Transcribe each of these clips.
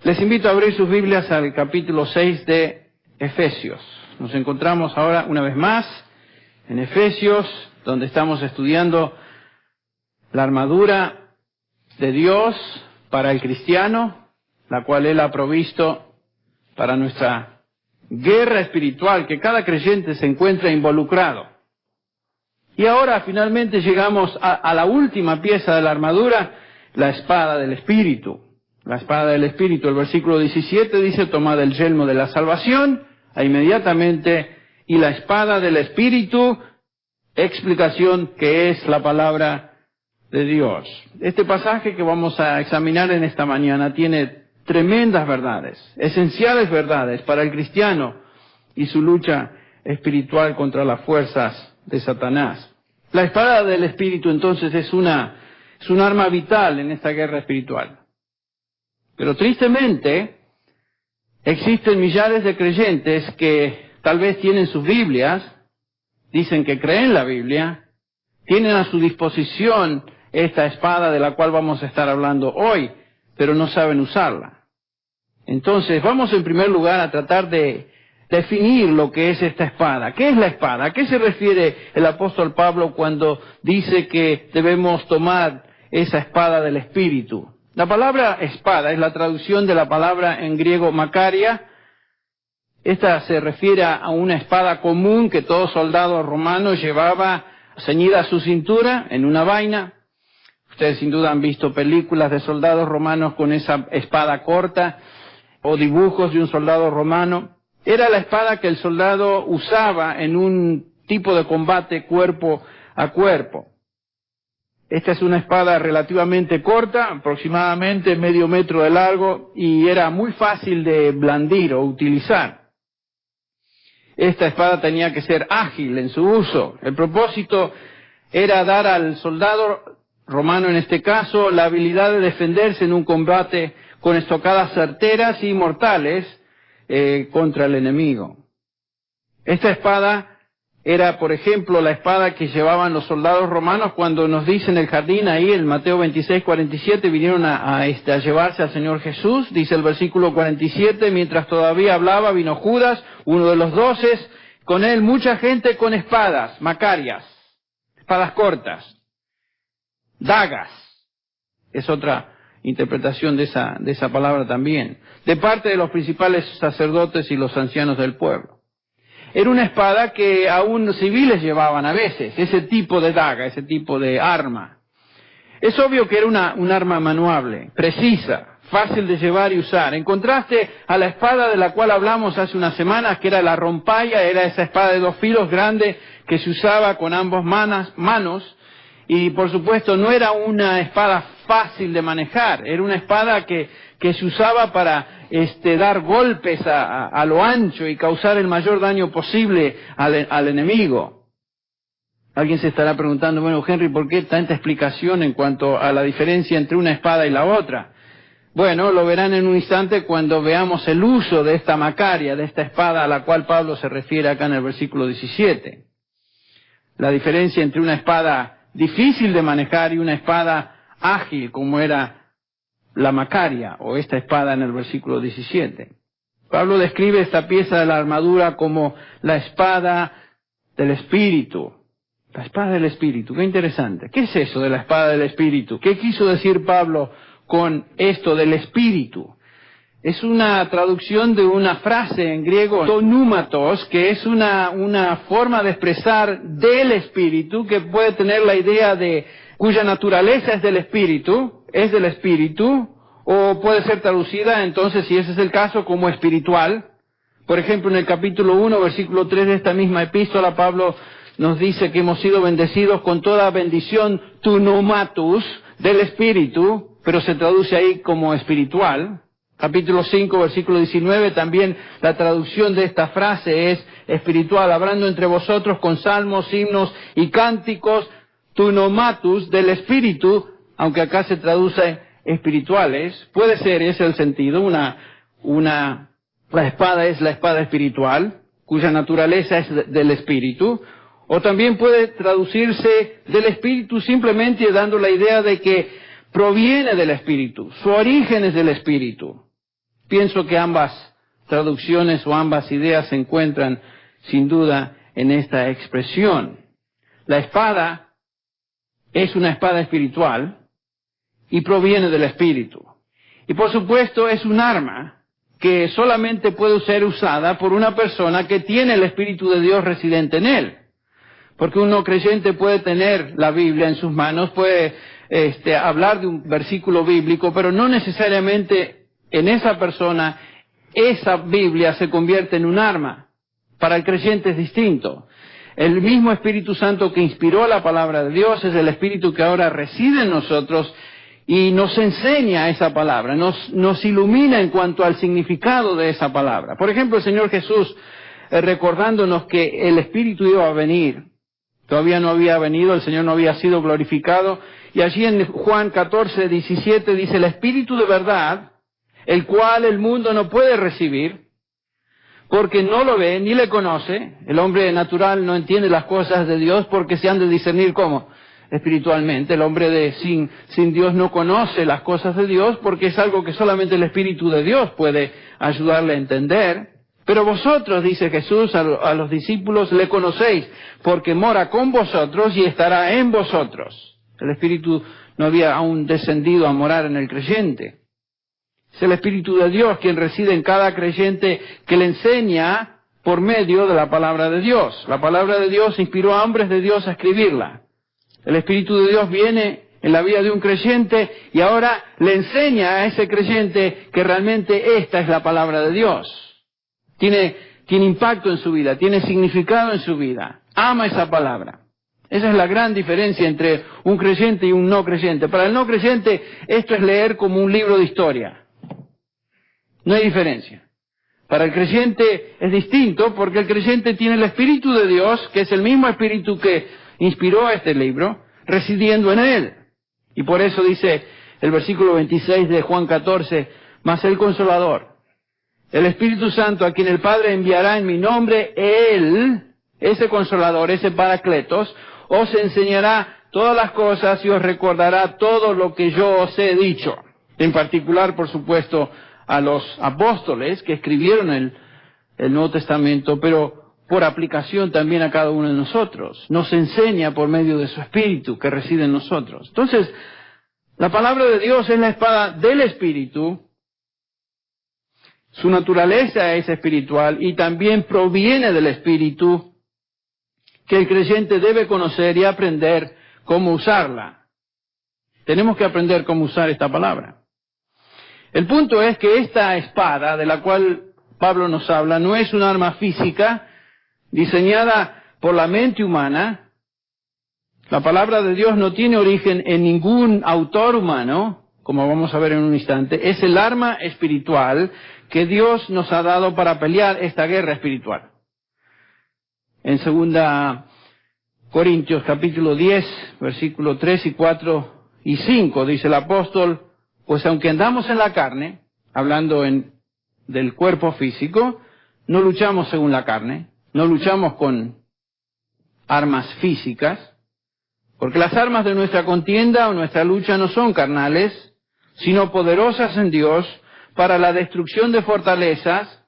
Les invito a abrir sus Biblias al capítulo 6 de Efesios. Nos encontramos ahora una vez más en Efesios, donde estamos estudiando la armadura de Dios para el cristiano, la cual Él ha provisto para nuestra guerra espiritual, que cada creyente se encuentra involucrado. Y ahora finalmente llegamos a la última pieza de la armadura, la espada del Espíritu. La espada del Espíritu, el versículo 17 dice: tomad el yelmo de la salvación, e inmediatamente, y la espada del Espíritu, explicación que es la palabra de Dios. Este pasaje que vamos a examinar en esta mañana tiene tremendas verdades, esenciales verdades para el cristiano y su lucha espiritual contra las fuerzas de Satanás. La espada del Espíritu entonces es un arma vital en esta guerra espiritual. Pero tristemente, existen millares de creyentes que tal vez tienen sus Biblias, dicen que creen la Biblia, tienen a su disposición esta espada de la cual vamos a estar hablando hoy, pero no saben usarla. Entonces, vamos en primer lugar a tratar de definir lo que es esta espada. ¿Qué es la espada? ¿A qué se refiere el apóstol Pablo cuando dice que debemos tomar esa espada del Espíritu? La palabra espada es la traducción de la palabra en griego makaria. Esta se refiere a una espada común que todo soldado romano llevaba ceñida a su cintura en una vaina. Ustedes sin duda han visto películas de soldados romanos con esa espada corta o dibujos de un soldado romano. Era la espada que el soldado usaba en un tipo de combate cuerpo a cuerpo. Esta es una espada relativamente corta, aproximadamente medio metro de largo, y era muy fácil de blandir o utilizar. Esta espada tenía que ser ágil en su uso. El propósito era dar al soldado romano, en este caso, la habilidad de defenderse en un combate con estocadas certeras y mortales contra el enemigo. Esta espada era, por ejemplo, la espada que llevaban los soldados romanos cuando nos dice en el jardín ahí, en Mateo 26:47, vinieron a llevarse al Señor Jesús. Dice el versículo 47, mientras todavía hablaba, vino Judas, uno de los 12, con él mucha gente con espadas, macarias, espadas cortas, dagas. Es otra interpretación de esa palabra también, de parte de los principales sacerdotes y los ancianos del pueblo. Era una espada que aún los civiles llevaban a veces, ese tipo de daga, ese tipo de arma. Es obvio que era un arma manuable, precisa, fácil de llevar y usar. En contraste a la espada de la cual hablamos hace unas semanas, que era la rompaya, era esa espada de 2 filos grande que se usaba con ambas manos, y por supuesto no era una espada fácil de manejar, era una espada que se usaba para dar golpes a lo ancho y causar el mayor daño posible al enemigo. Alguien se estará preguntando, bueno, Henry, ¿por qué tanta explicación en cuanto a la diferencia entre una espada y la otra? Bueno, lo verán en un instante cuando veamos el uso de esta macaria, de esta espada a la cual Pablo se refiere acá en el versículo 17. La diferencia entre una espada difícil de manejar y una espada ágil como era la macaria o esta espada en el versículo 17. Pablo describe esta pieza de la armadura como la espada del Espíritu. La espada del Espíritu, qué interesante. ¿Qué es eso de la espada del Espíritu? ¿Qué quiso decir Pablo con esto del Espíritu? Es una traducción de una frase en griego, to pneumatos, que es una forma de expresar del Espíritu, que puede tener la idea de cuya naturaleza es del Espíritu, o puede ser traducida entonces, si ese es el caso, como espiritual. Por ejemplo, en el capítulo 1, versículo 3 de esta misma epístola, Pablo nos dice que hemos sido bendecidos con toda bendición tu pneumatus del Espíritu, pero se traduce ahí como espiritual. Capítulo 5, versículo 19, también la traducción de esta frase es espiritual, hablando entre vosotros con salmos, himnos y cánticos, tu pneumatus del Espíritu, aunque acá se traduce espirituales. Puede ser ese el sentido, la espada es la espada espiritual, cuya naturaleza es del Espíritu, o también puede traducirse del Espíritu simplemente dando la idea de que proviene del Espíritu, su origen es del Espíritu. Pienso que ambas traducciones o ambas ideas se encuentran sin duda en esta expresión. La espada es una espada espiritual y proviene del Espíritu. Y por supuesto es un arma que solamente puede ser usada por una persona que tiene el Espíritu de Dios residente en él. Porque un no creyente puede tener la Biblia en sus manos, puede hablar de un versículo bíblico, pero no necesariamente en esa persona esa Biblia se convierte en un arma. Para el creyente es distinto. El mismo Espíritu Santo que inspiró la palabra de Dios es el Espíritu que ahora reside en nosotros y nos enseña esa palabra, nos ilumina en cuanto al significado de esa palabra. Por ejemplo, el Señor Jesús, recordándonos que el Espíritu iba a venir, todavía no había venido, el Señor no había sido glorificado, y allí en Juan 14:17 dice, el Espíritu de verdad, el cual el mundo no puede recibir, porque no lo ve ni le conoce. El hombre natural no entiende las cosas de Dios porque se han de discernir ¿cómo? Espiritualmente. El hombre sin Dios no conoce las cosas de Dios porque es algo que solamente el Espíritu de Dios puede ayudarle a entender. Pero vosotros, dice Jesús a los discípulos, le conocéis porque mora con vosotros y estará en vosotros. El Espíritu no había aún descendido a morar en el creyente. Es el Espíritu de Dios quien reside en cada creyente que le enseña por medio de la palabra de Dios. La palabra de Dios inspiró a hombres de Dios a escribirla. El Espíritu de Dios viene en la vida de un creyente y ahora le enseña a ese creyente que realmente esta es la palabra de Dios. Tiene impacto en su vida, tiene significado en su vida. Ama esa palabra. Esa es la gran diferencia entre un creyente y un no creyente. Para el no creyente esto es leer como un libro de historia. No hay diferencia. Para el creyente es distinto porque el creyente tiene el Espíritu de Dios, que es el mismo Espíritu que inspiró a este libro, residiendo en él. Y por eso dice el versículo 26 de Juan 14, mas el Consolador, el Espíritu Santo, a quien el Padre enviará en mi nombre, Él, ese Consolador, ese Paracletos, os enseñará todas las cosas y os recordará todo lo que yo os he dicho. En particular, por supuesto, a los apóstoles que escribieron el Nuevo Testamento, pero por aplicación también a cada uno de nosotros. Nos enseña por medio de su Espíritu que reside en nosotros. Entonces, la palabra de Dios es la espada del Espíritu. Su naturaleza es espiritual y también proviene del Espíritu que el creyente debe conocer y aprender cómo usarla. Tenemos que aprender cómo usar esta palabra. El punto es que esta espada de la cual Pablo nos habla no es un arma física diseñada por la mente humana. La palabra de Dios no tiene origen en ningún autor humano, como vamos a ver en un instante. Es el arma espiritual que Dios nos ha dado para pelear esta guerra espiritual. En 2 Corintios capítulo 10, versículo 3 y 4 y 5, dice el apóstol, pues aunque andamos en la carne, hablando del cuerpo físico, no luchamos según la carne, no luchamos con armas físicas, porque las armas de nuestra contienda o nuestra lucha no son carnales, sino poderosas en Dios para la destrucción de fortalezas,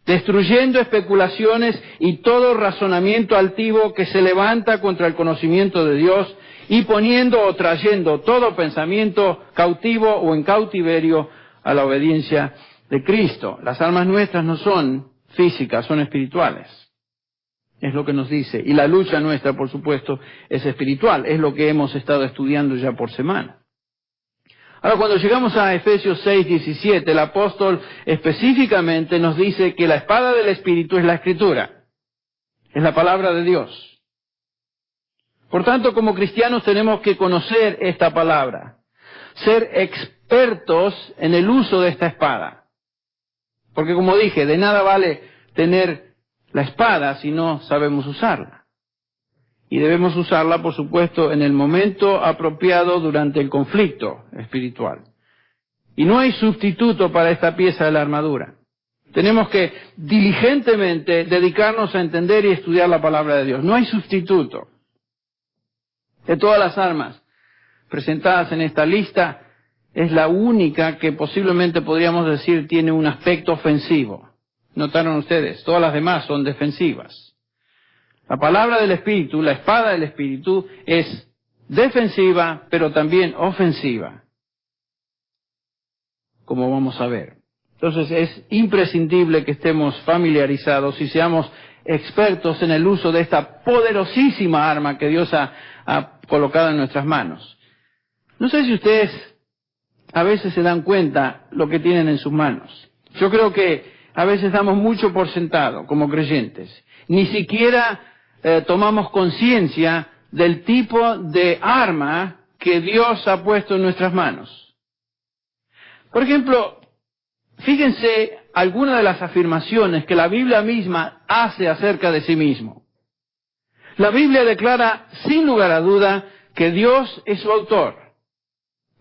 destruyendo especulaciones y todo razonamiento altivo que se levanta contra el conocimiento de Dios, y poniendo o trayendo todo pensamiento cautivo o en cautiverio a la obediencia de Cristo. Las armas nuestras no son físicas, son espirituales. Es lo que nos dice. Y la lucha nuestra, por supuesto, es espiritual. Es lo que hemos estado estudiando ya por semana. Ahora, cuando llegamos a Efesios 6:17, el apóstol específicamente nos dice que la espada del Espíritu es la Escritura. Es la palabra de Dios. Por tanto, como cristianos tenemos que conocer esta palabra, ser expertos en el uso de esta espada. Porque como dije, de nada vale tener la espada si no sabemos usarla. Y debemos usarla, por supuesto, en el momento apropiado durante el conflicto espiritual. Y no hay sustituto para esta pieza de la armadura. Tenemos que diligentemente dedicarnos a entender y estudiar la palabra de Dios. No hay sustituto. De todas las armas presentadas en esta lista, es la única que posiblemente podríamos decir tiene un aspecto ofensivo. ¿Notaron ustedes? Todas las demás son defensivas. La palabra del Espíritu, la espada del Espíritu, es defensiva, pero también ofensiva, como vamos a ver. Entonces es imprescindible que estemos familiarizados y seamos expertos en el uso de esta poderosísima arma que Dios ha colocado en nuestras manos. No sé si ustedes a veces se dan cuenta lo que tienen en sus manos. Yo creo que a veces damos mucho por sentado como creyentes. Ni siquiera tomamos conciencia del tipo de arma que Dios ha puesto en nuestras manos. Por ejemplo, fíjense algunas de las afirmaciones que la Biblia misma hace acerca de sí mismo. La Biblia declara sin lugar a duda que Dios es su autor.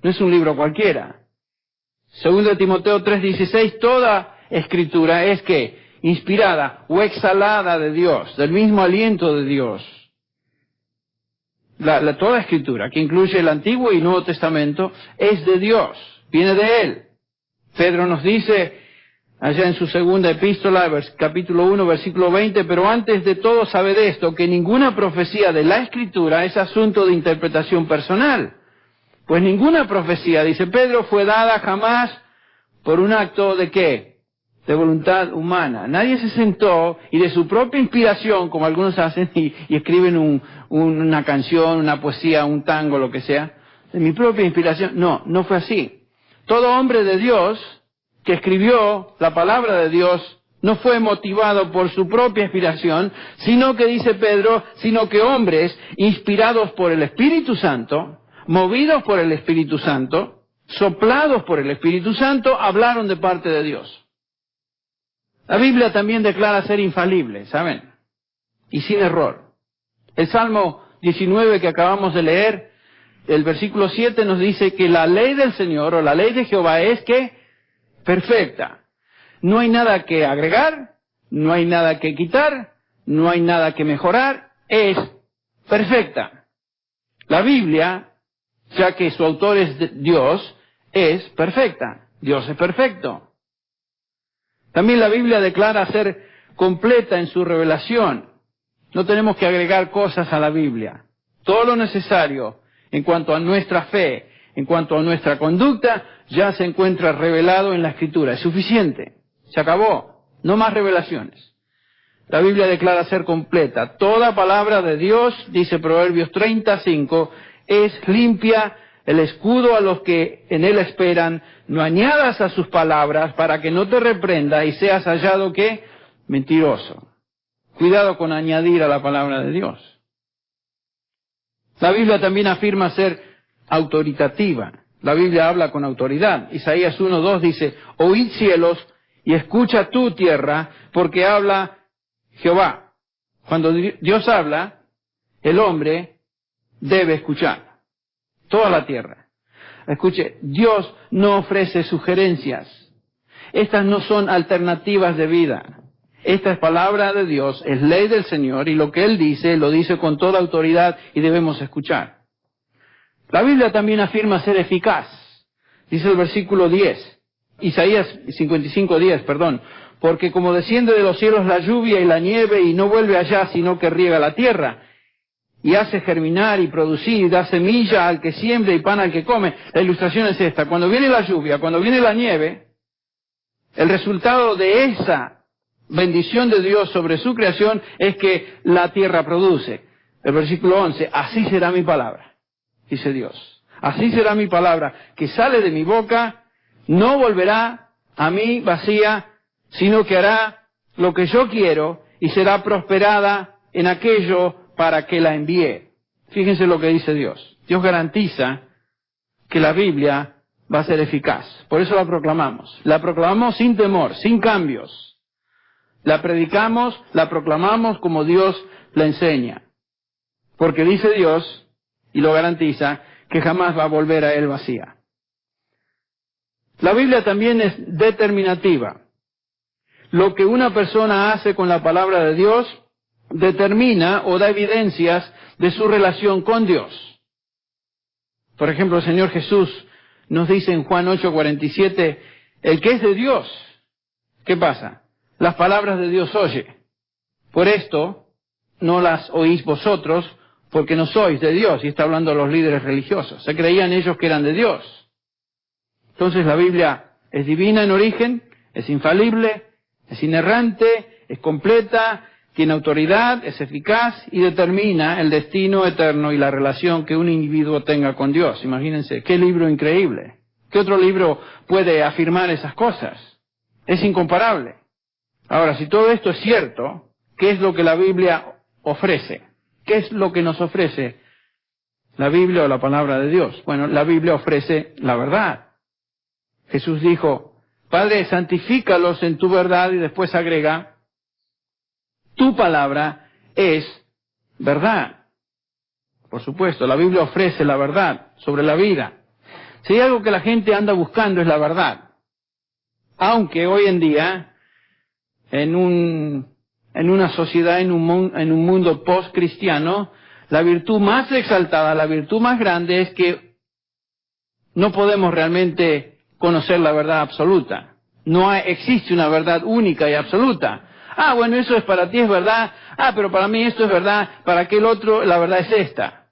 No es un libro cualquiera. Segundo de Timoteo 3:16, toda escritura es que inspirada o exhalada de Dios, del mismo aliento de Dios. Toda escritura, que incluye el Antiguo y Nuevo Testamento, es de Dios, viene de Él. Pedro nos dice allá en su segunda epístola, capítulo 1, versículo 20, pero antes de todo sabed esto, que ninguna profecía de la Escritura es asunto de interpretación personal. Pues ninguna profecía, dice Pedro, fue dada jamás por un acto de ¿qué? De voluntad humana. Nadie se sentó y de su propia inspiración, como algunos hacen, y escriben una canción, una poesía, un tango, lo que sea, de mi propia inspiración. No fue así. Todo hombre de Dios que escribió la palabra de Dios no fue motivado por su propia inspiración, sino que, dice Pedro, sino que hombres inspirados por el Espíritu Santo, movidos por el Espíritu Santo, soplados por el Espíritu Santo, hablaron de parte de Dios. La Biblia también declara ser infalible, ¿saben? Y sin error. El Salmo 19 que acabamos de leer, el versículo 7 nos dice que la ley del Señor o la ley de Jehová es que perfecta. No hay nada que agregar, no hay nada que quitar, no hay nada que mejorar, es perfecta. La Biblia, ya que su autor es Dios, es perfecta. Dios es perfecto. También la Biblia declara ser completa en su revelación. No tenemos que agregar cosas a la Biblia. Todo lo necesario en cuanto a nuestra fe, en cuanto a nuestra conducta, ya se encuentra revelado en la Escritura. Es suficiente. Se acabó. No más revelaciones. La Biblia declara ser completa. Toda palabra de Dios, dice Proverbios 35, es limpia, el escudo a los que en él esperan. No añadas a sus palabras para que no te reprenda y seas hallado, ¿qué? Mentiroso. Cuidado con añadir a la palabra de Dios. La Biblia también afirma ser autoritativa. La Biblia habla con autoridad. Isaías 1:2 dice, oíd cielos y escucha tu tierra, porque habla Jehová. Cuando Dios habla, el hombre debe escuchar. Toda la tierra. Escuche, Dios no ofrece sugerencias. Estas no son alternativas de vida. Esta es palabra de Dios, es ley del Señor, y lo que Él dice, lo dice con toda autoridad y debemos escuchar. La Biblia también afirma ser eficaz. Dice el versículo 10, Isaías 55:10, perdón, porque como desciende de los cielos la lluvia y la nieve y no vuelve allá, sino que riega la tierra, y hace germinar y producir, y da semilla al que siembra y pan al que come. La ilustración es esta. Cuando viene la lluvia, cuando viene la nieve, el resultado de esa bendición de Dios sobre su creación es que la tierra produce. El versículo 11, así será mi palabra, dice Dios. Así será mi palabra, que sale de mi boca, no volverá a mí vacía, sino que hará lo que yo quiero y será prosperada en aquello para que la envíe. Fíjense lo que dice Dios. Dios garantiza que la Biblia va a ser eficaz. Por eso la proclamamos. La proclamamos sin temor, sin cambios. La predicamos, la proclamamos como Dios la enseña. Porque dice Dios, y lo garantiza, que jamás va a volver a Él vacía. La Biblia también es determinativa. Lo que una persona hace con la palabra de Dios determina o da evidencias de su relación con Dios. Por ejemplo, el Señor Jesús nos dice en Juan 8:47, el que es de Dios, ¿qué pasa? Las palabras de Dios oye. Por esto no las oís vosotros, porque no sois de Dios. Y está hablando a los líderes religiosos. Se creían ellos que eran de Dios. Entonces la Biblia es divina en origen, es infalible, es inerrante, es completa, tiene autoridad, es eficaz y determina el destino eterno y la relación que un individuo tenga con Dios. Imagínense, qué libro increíble. ¿Qué otro libro puede afirmar esas cosas? Es incomparable. Ahora, si todo esto es cierto, ¿qué es lo que la Biblia ofrece? ¿Qué es lo que nos ofrece la Biblia o la palabra de Dios? Bueno, la Biblia ofrece la verdad. Jesús dijo, Padre, santifícalos en tu verdad, y después agrega, tu palabra es verdad. Por supuesto, la Biblia ofrece la verdad sobre la vida. Si hay algo que la gente anda buscando es la verdad. Aunque hoy en día, en una sociedad, en un mundo post-cristiano, la virtud más exaltada, la virtud más grande es que no podemos realmente conocer la verdad absoluta. No existe una verdad única y absoluta. Ah, bueno, eso es para ti, es verdad. Ah, pero para mí esto es verdad. Para aquel otro, la verdad es esta.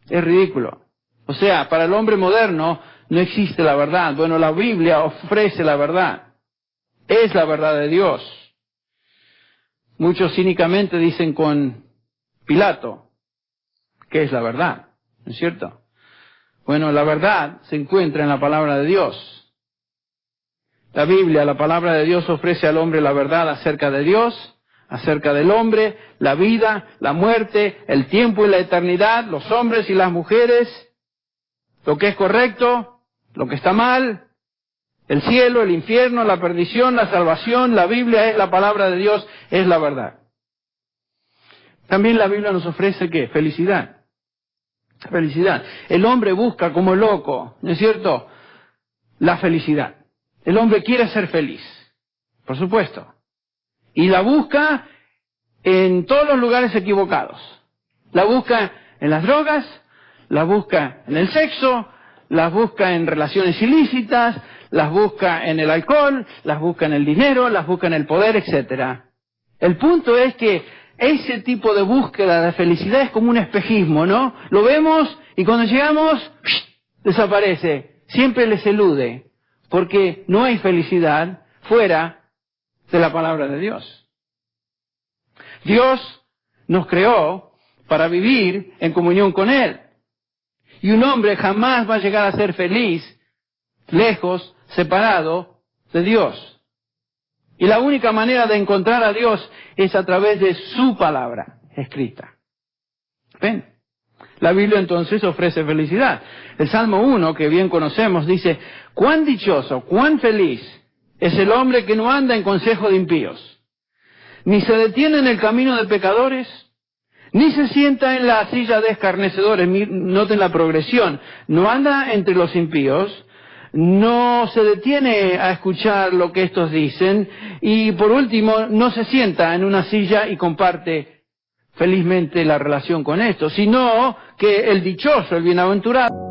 Es ridículo. O sea, para el hombre moderno no existe la verdad. Bueno, la Biblia ofrece la verdad. Es la verdad de Dios. Muchos cínicamente dicen con Pilato, ¿qué es la verdad? ¿No es cierto? Bueno, la verdad se encuentra en la palabra de Dios. La Biblia, la palabra de Dios, ofrece al hombre la verdad acerca de Dios, acerca del hombre, la vida, la muerte, el tiempo y la eternidad, los hombres y las mujeres, lo que es correcto, lo que está mal, el cielo, el infierno, la perdición, la salvación. La Biblia es la palabra de Dios, es la verdad. También la Biblia nos ofrece, ¿qué? Felicidad. Felicidad. El hombre busca como loco, ¿no es cierto?, la felicidad. El hombre quiere ser feliz, por supuesto. Y la busca en todos los lugares equivocados. La busca en las drogas, la busca en el sexo, las busca en relaciones ilícitas, las busca en el alcohol, las busca en el dinero, las busca en el poder, etc. El punto es que ese tipo de búsqueda de felicidad es como un espejismo, ¿no? Lo vemos y cuando llegamos, desaparece. Siempre les elude. Porque no hay felicidad fuera de la palabra de Dios. Dios nos creó para vivir en comunión con Él. Y un hombre jamás va a llegar a ser feliz lejos, separado de Dios. Y la única manera de encontrar a Dios es a través de su palabra escrita. ¿Ven? La Biblia entonces ofrece felicidad. El Salmo 1, que bien conocemos, dice, cuán dichoso, cuán feliz es el hombre que no anda en consejo de impíos, ni se detiene en el camino de pecadores, ni se sienta en la silla de escarnecedores. Noten la progresión. No anda entre los impíos, no se detiene a escuchar lo que estos dicen, y por último, no se sienta en una silla y comparte felizmente la relación con esto, sino que el dichoso, el bienaventurado,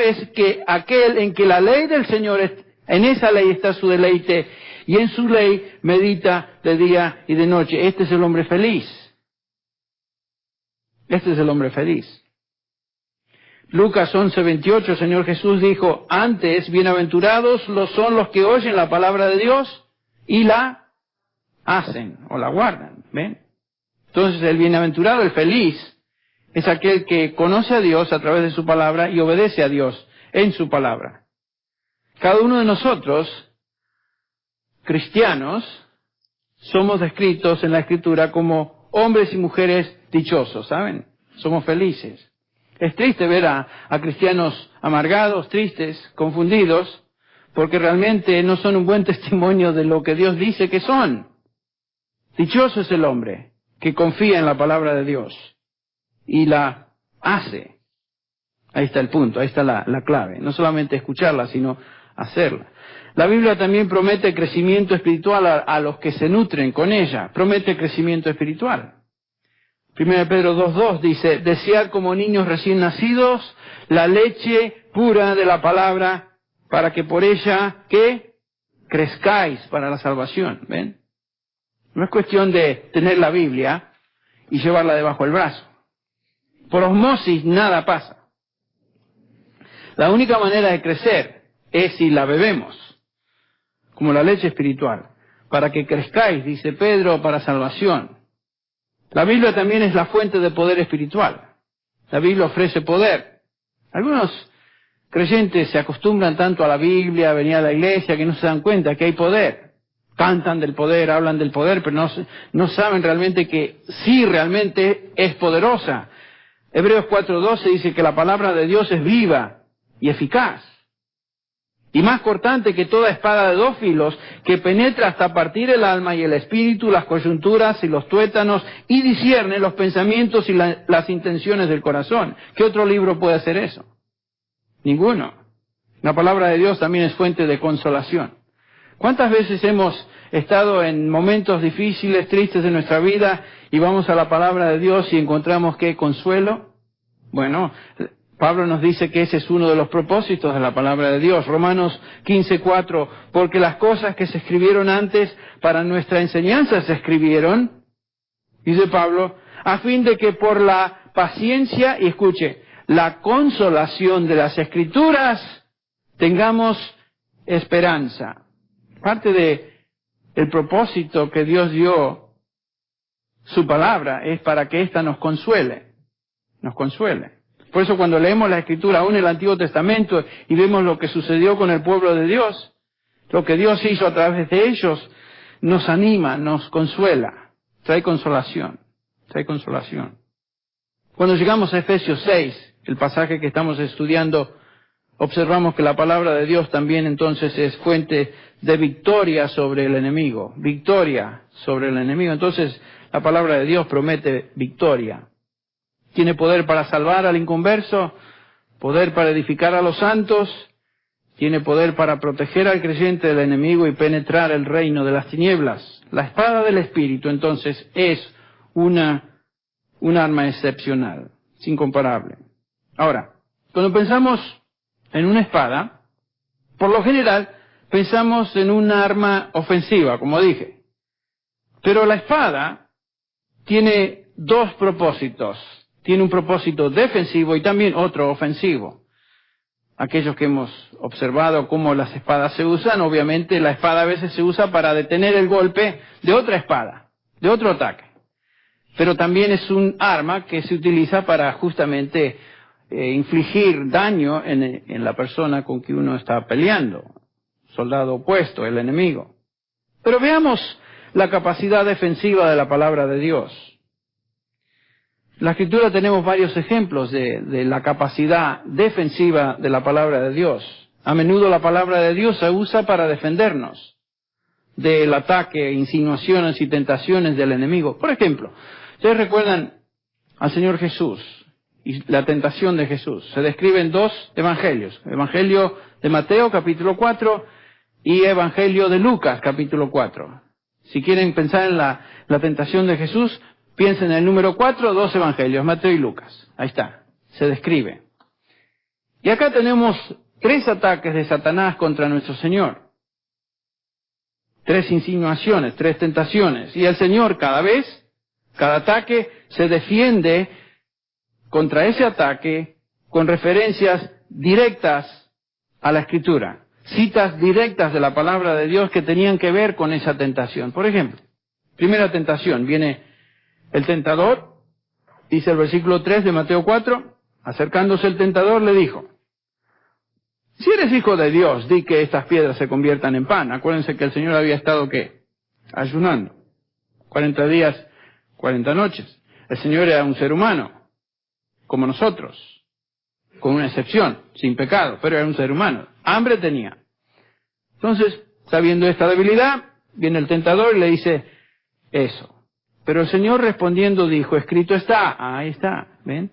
es que aquel en que la ley del Señor, en esa ley está su deleite, y en su ley medita de día y de noche. Este es el hombre feliz. Este es el hombre feliz. Lucas 11:28, el Señor Jesús dijo, antes, bienaventurados son los que oyen la palabra de Dios y la hacen o la guardan. ¿Ven? Entonces el bienaventurado, el feliz, es aquel que conoce a Dios a través de su palabra y obedece a Dios en su palabra. Cada uno de nosotros, cristianos, somos descritos en la Escritura como hombres y mujeres dichosos, ¿saben? Somos felices. Es triste ver a cristianos amargados, tristes, confundidos, porque realmente no son un buen testimonio de lo que Dios dice que son. Dichoso es el hombre que confía en la palabra de Dios y la hace. Ahí está el punto, ahí está la clave. No solamente escucharla, sino hacerla. La Biblia también promete crecimiento espiritual a los que se nutren con ella. Promete crecimiento espiritual. 1 Pedro 2:2 dice, desead como niños recién nacidos la leche pura de la palabra para que por ella, ¿qué? Crezcáis para la salvación. ¿Ven? No es cuestión de tener la Biblia y llevarla debajo del brazo. Por osmosis nada pasa. La única manera de crecer es si la bebemos, como la leche espiritual, para que crezcáis, dice Pedro, para salvación. La Biblia también es la fuente de poder espiritual. La Biblia ofrece poder. Algunos creyentes se acostumbran tanto a la Biblia, a venir a la iglesia, que no se dan cuenta que hay poder. Cantan del poder, hablan del poder, pero no saben realmente que sí realmente es poderosa. Hebreos 4:12 dice que la palabra de Dios es viva y eficaz, y más cortante que toda espada de dos filos, que penetra hasta partir el alma y el espíritu, las coyunturas y los tuétanos, y discierne los pensamientos y las intenciones del corazón. ¿Qué otro libro puede hacer eso? Ninguno. La palabra de Dios también es fuente de consolación. ¿Cuántas veces hemos estado en momentos difíciles, tristes de nuestra vida, y vamos a la palabra de Dios y encontramos ¿qué? Consuelo? Bueno, Pablo nos dice que ese es uno de los propósitos de la palabra de Dios. Romanos 15:4, porque las cosas que se escribieron antes para nuestra enseñanza se escribieron, dice Pablo, a fin de que por la paciencia, y escuche, la consolación de las Escrituras, tengamos esperanza. Parte del propósito que Dios dio, su palabra, es para que ésta nos consuele. Nos consuele. Por eso cuando leemos la Escritura, aún el Antiguo Testamento, y vemos lo que sucedió con el pueblo de Dios, lo que Dios hizo a través de ellos, nos anima, nos consuela, trae consolación, trae consolación. Cuando llegamos a Efesios 6, el pasaje que estamos estudiando, observamos que la palabra de Dios también entonces es fuente de victoria sobre el enemigo, victoria sobre el enemigo. Entonces la palabra de Dios promete victoria. Tiene poder para salvar al inconverso, poder para edificar a los santos, tiene poder para proteger al creyente del enemigo y penetrar el reino de las tinieblas. La espada del Espíritu, entonces, es un arma excepcional, es incomparable. Ahora, cuando pensamos en una espada, por lo general, pensamos en un arma ofensiva, como dije. Pero la espada tiene dos propósitos. Tiene un propósito defensivo y también otro ofensivo. Aquellos que hemos observado cómo las espadas se usan, obviamente la espada a veces se usa para detener el golpe de otra espada, de otro ataque. Pero también es un arma que se utiliza para justamente infligir daño en la persona con que uno está peleando, soldado opuesto, el enemigo. Pero veamos la capacidad defensiva de la palabra de Dios. En la Escritura tenemos varios ejemplos de la capacidad defensiva de la palabra de Dios. A menudo la palabra de Dios se usa para defendernos del ataque, insinuaciones y tentaciones del enemigo. Por ejemplo, ustedes recuerdan al Señor Jesús y la tentación de Jesús. Se describen dos evangelios. Evangelio de Mateo, capítulo 4, y Evangelio de Lucas, capítulo 4. Si quieren pensar en la tentación de Jesús, piensen en el número 4, dos evangelios, Mateo y Lucas. Ahí está, se describe. Y acá tenemos 3 ataques de Satanás contra nuestro Señor. 3 insinuaciones, 3 tentaciones. Y el Señor cada ataque, se defiende contra ese ataque con referencias directas a la Escritura, citas directas de la palabra de Dios que tenían que ver con esa tentación. Por ejemplo, primera tentación, viene el tentador, dice el versículo 3 de Mateo 4, acercándose el tentador le dijo, si eres hijo de Dios, di que estas piedras se conviertan en pan. Acuérdense que el Señor había estado, ¿qué? Ayunando. 40 días, 40 noches. El Señor era un ser humano, como nosotros, con una excepción, sin pecado, pero era un ser humano. Hambre tenía. Entonces, sabiendo esta debilidad, viene el tentador y le dice eso. Pero el Señor respondiendo dijo, escrito está. Ahí está, ¿ven?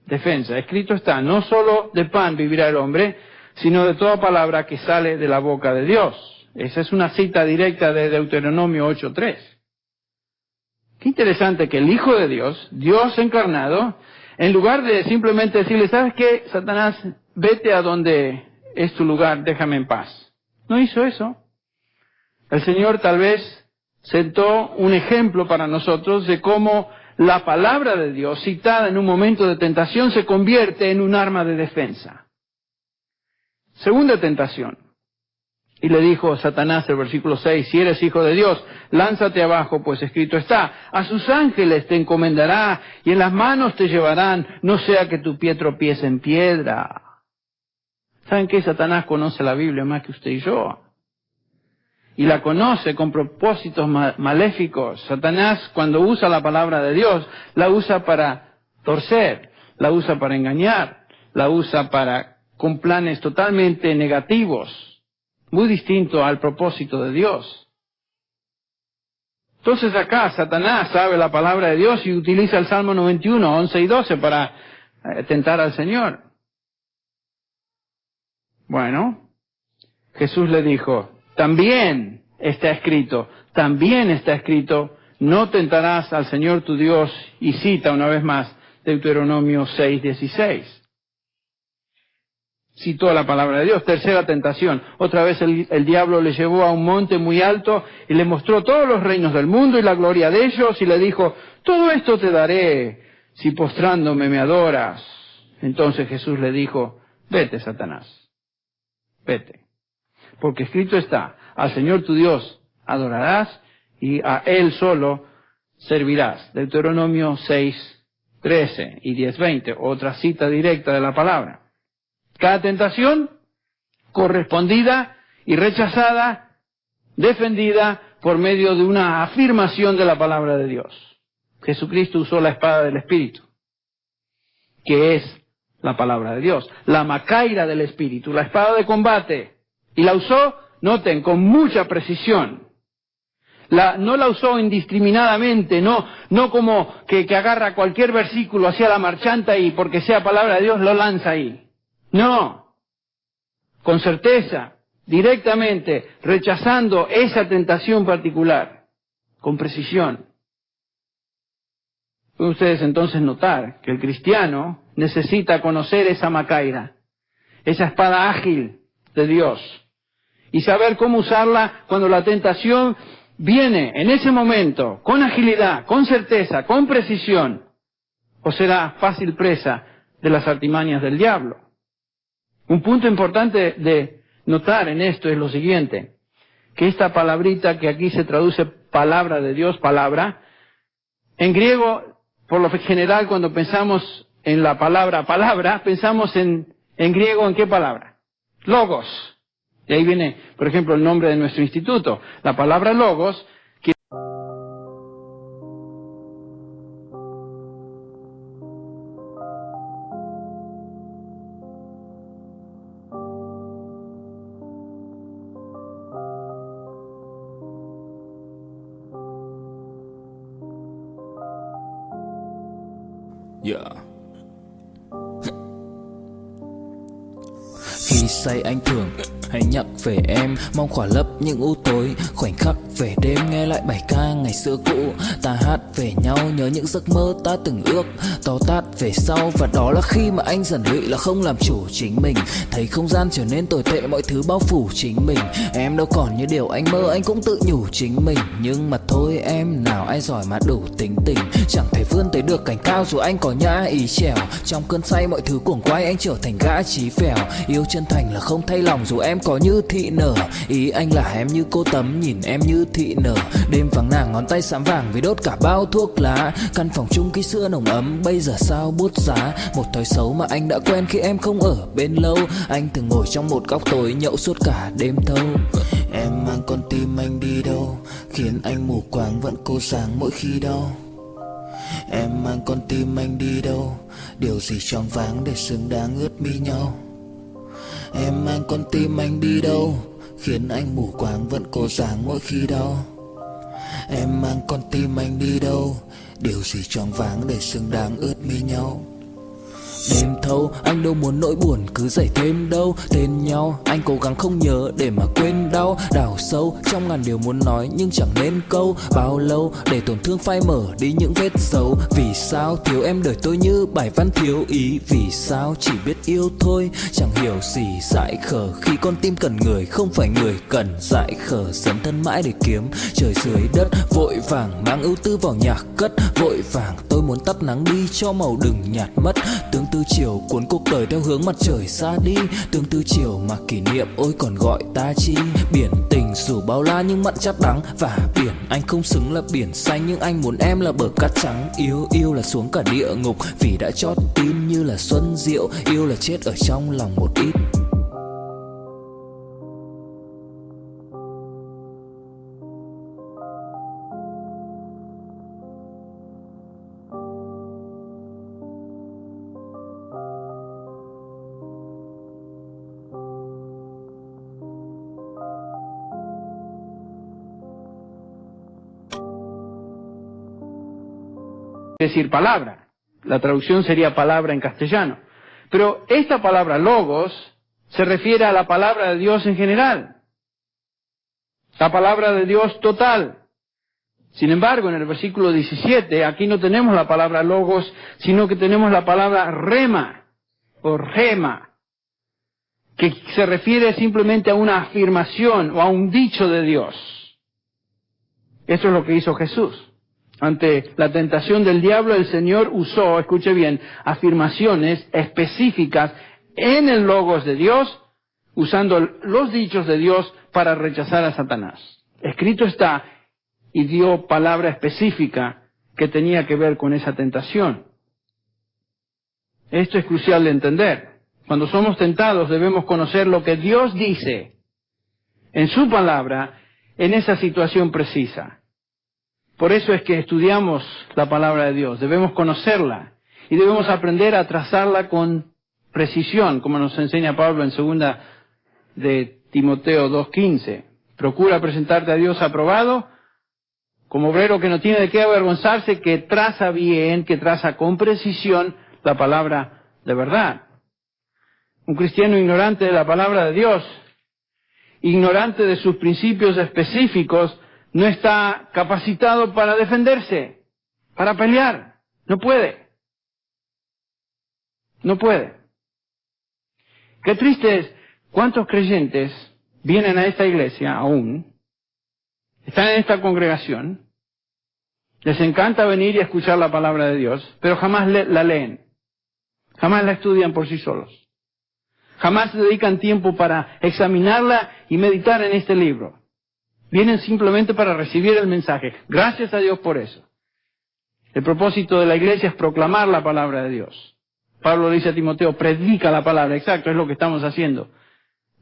Defensa, escrito está, no solo de pan vivirá el hombre, sino de toda palabra que sale de la boca de Dios. Esa es una cita directa de Deuteronomio 8:3. Qué interesante que el Hijo de Dios, Dios encarnado, en lugar de simplemente decirle, ¿sabes qué, Satanás? Vete a donde es tu lugar, déjame en paz. No hizo eso. El Señor tal vez sentó un ejemplo para nosotros de cómo la palabra de Dios, citada en un momento de tentación, se convierte en un arma de defensa. Segunda tentación. Y le dijo Satanás, el versículo 6, si eres hijo de Dios, lánzate abajo, pues escrito está, a sus ángeles te encomendará y en las manos te llevarán, no sea que tu pie tropiece en piedra. ¿Saben qué? Satanás conoce la Biblia más que usted y yo. Y la conoce con propósitos maléficos. Satanás, cuando usa la palabra de Dios, la usa para torcer, la usa para engañar, la usa con planes totalmente negativos, muy distinto al propósito de Dios. Entonces acá Satanás sabe la palabra de Dios y utiliza el Salmo 91, 11 y 12 para tentar al Señor. Bueno, Jesús le dijo, también está escrito, no tentarás al Señor tu Dios, y cita una vez más Deuteronomio 6:16. Citó la palabra de Dios. Tercera tentación. Otra vez el diablo le llevó a un monte muy alto y le mostró todos los reinos del mundo y la gloria de ellos y le dijo, todo esto te daré si postrándome me adoras. Entonces Jesús le dijo, vete, Satanás, vete. Porque escrito está, al Señor tu Dios adorarás y a Él solo servirás. Deuteronomio 6:13 y 10:20. Otra cita directa de la palabra. Cada tentación correspondida y rechazada, defendida por medio de una afirmación de la palabra de Dios. Jesucristo usó la espada del Espíritu, que es la palabra de Dios, la macaira del Espíritu, la espada de combate, y la usó, noten, con mucha precisión. No la usó indiscriminadamente, no como que agarra cualquier versículo hacia la marchanta y porque sea palabra de Dios lo lanza ahí. No, con certeza, directamente, rechazando esa tentación particular, con precisión. Pueden ustedes entonces notar que el cristiano necesita conocer esa macaira, esa espada ágil de Dios, y saber cómo usarla cuando la tentación viene en ese momento, con agilidad, con certeza, con precisión, o será fácil presa de las artimañas del diablo. Un punto importante de notar en esto es lo siguiente, que esta palabrita que aquí se traduce palabra de Dios, palabra, en griego, por lo general, cuando pensamos en la palabra pensamos en griego, ¿en qué palabra? Logos. Y ahí viene, por ejemplo, el nombre de nuestro instituto. La palabra logos, que Khi say anh thường hay nhắc về em, mong khỏa lấp những u tối khoảnh khắc về đêm nghe lại bài ca ngày xưa cũ. Ta hát về nhau nhớ những giấc mơ ta từng ước, to tát về sau. Và đó là khi mà anh dần lụy là không làm chủ chính mình, thấy không gian trở nên tồi tệ, mọi thứ bao phủ chính mình. Em đâu còn như điều anh mơ, anh cũng tự nhủ chính mình. Nhưng mà thôi em, nào ai giỏi mà đủ tính tình, chẳng thể vươn tới được cành cao dù anh có nhã ý trèo. Trong cơn say mọi thứ cuồng quay, anh trở thành gã chí phèo. Yêu chân thành là không thay lòng dù em có như thị nở. Ý anh là em như cô Tấm, nhìn em như thị nở. Đêm vắng nàng ngón tay xám vàng vì đốt cả bao thuốc lá. Căn phòng chung ký xưa nồng ấm bây giờ sao bút giá. Một thói xấu mà anh đã quen khi em không ở bên lâu. Anh thường ngồi trong một góc tối nhậu suốt cả đêm thâu. Em mang con tim anh đi đâu, khiến anh mù quáng vẫn cố sáng mỗi khi đau. Em mang con tim anh đi đâu, điều gì choáng váng để xứng đáng ướt mi nhau. Em mang con tim anh đi đâu, khiến anh mù quáng vẫn cố sáng mỗi khi đau. Em mang con tim anh đi đâu, điều gì choáng váng để xứng đáng ướt mi nhau. Đêm thâu anh đâu muốn nỗi buồn cứ dậy thêm đâu. Tên nhau anh cố gắng không nhớ để mà quên đau. Đào sâu trong ngàn điều muốn nói nhưng chẳng nên câu. Bao lâu để tổn thương phai mở đi những vết dấu. Vì sao thiếu em đời tôi như bài văn thiếu ý. Vì sao chỉ biết yêu thôi chẳng hiểu gì dại khờ. Khi con tim cần người không phải người cần dại khờ. Dấn thân mãi để kiếm trời dưới đất. Vội vàng mang ưu tư vào nhạc cất. Vội vàng tôi muốn tắt nắng đi cho màu đừng nhạt mất. Tương tư chiều cuốn cuộc đời theo hướng mặt trời xa đi. Tương tư chiều mà kỷ niệm ôi còn gọi ta chi. Biển tình dù bao la nhưng mặn chát đắng. Và biển anh không xứng là biển xanh, nhưng anh muốn em là bờ cát trắng. Yêu là xuống cả địa ngục vì đã chót tin như là xuân diệu. Yêu là chết ở trong lòng một ít. Decir palabra. La traducción sería palabra en castellano. Pero esta palabra logos se refiere a la palabra de Dios en general. La palabra de Dios total. Sin embargo, en el versículo 17, aquí no tenemos la palabra logos, sino que tenemos la palabra rema o rema, que se refiere simplemente a una afirmación o a un dicho de Dios. Eso es lo que hizo Jesús. Ante la tentación del diablo, el Señor usó, escuche bien, afirmaciones específicas en el logos de Dios, usando los dichos de Dios para rechazar a Satanás. Escrito está, y dio palabra específica que tenía que ver con esa tentación. Esto es crucial de entender. Cuando somos tentados debemos conocer lo que Dios dice en su palabra en esa situación precisa. Por eso es que estudiamos la palabra de Dios, debemos conocerla y debemos aprender a trazarla con precisión, como nos enseña Pablo en 2 de Timoteo 2:15. Procura presentarte a Dios aprobado, como obrero que no tiene de qué avergonzarse, que traza bien, que traza con precisión la palabra de verdad. Un cristiano ignorante de la palabra de Dios, ignorante de sus principios específicos, no está capacitado para defenderse, para pelear. No puede. No puede. Qué triste es cuántos creyentes vienen a esta iglesia aún, están en esta congregación, les encanta venir y escuchar la palabra de Dios, pero jamás la leen, jamás la estudian por sí solos, jamás se dedican tiempo para examinarla y meditar en este libro. Vienen simplemente para recibir el mensaje. Gracias a Dios por eso. El propósito de la iglesia es proclamar la palabra de Dios. Pablo le dice a Timoteo, predica la palabra. Exacto, es lo que estamos haciendo.